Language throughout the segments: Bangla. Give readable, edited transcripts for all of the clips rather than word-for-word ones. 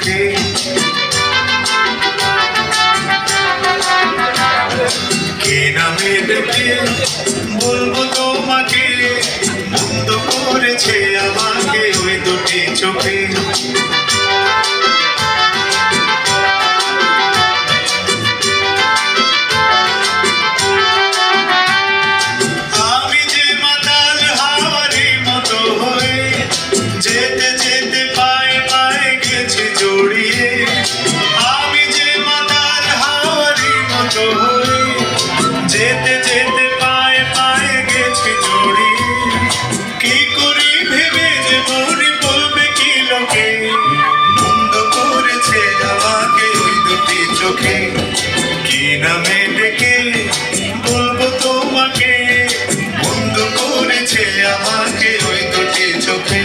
চোখে। কে নামে ডেকে বলবো তোমাকে, বন্ধ করেছে আমাকে ওই দুটি চোখে। যেতে যেতে পায়ে পায়ে গেছি জড়িয়ে, আমি যে মাতাল হাওয়ারি মতো হয়ে। যেতে যেতে পায়ে পায়ে গেছি জড়িয়ে, কি করি ভেবে যে মরি বলবে কি লোকে। বন্ধ করেছে আমাকে ওই দুটি চোখে। কি নামে ডেকে বলবো তোমাকে, বন্ধ করেছে আমাকে ওই দুটি চোখে।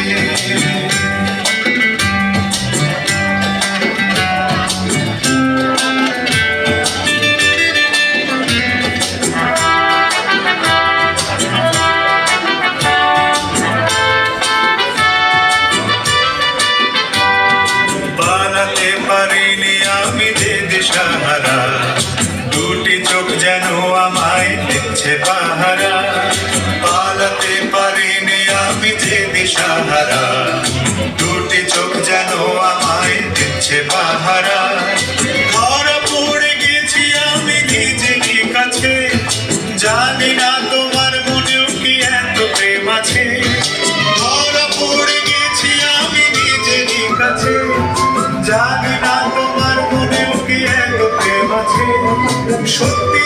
পালাতে পারিনি আমি যে দিশাহারা, দুটি চোখ যেন আমায় দিচ্ছে পাহারা। পালাতে পারিনি আমি যে দিশাহারা, দুটি চোখ যেন আমায় দিচ্ছে পাহারা। ধরা পড়ে গেছি আমি নিজেরই কাছে, জানি না তোমার মনেও কি এত প্রেম আছে। ধরা পড়ে গেছি আমি নিজেরই কাছে, জানি না তোমার মনেও কি এত প্রেম আছে। সত্যি